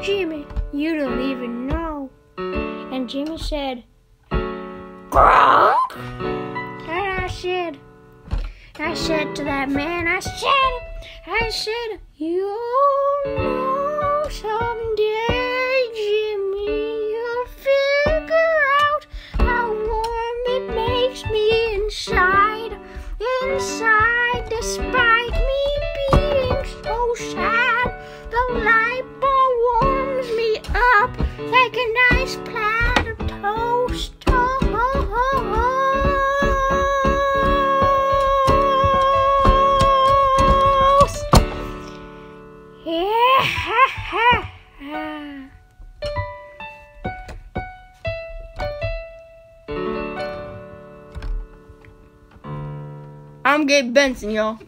Jimmy, you don't even know. And Jimmy said, Gronk! And I said to that man, I said, you'll know someday, Jimmy, you'll figure out how warm it makes me inside, despite me being so sad. The light bulb warms me up like a nice plate of toast. I'm Gabe Benson, y'all.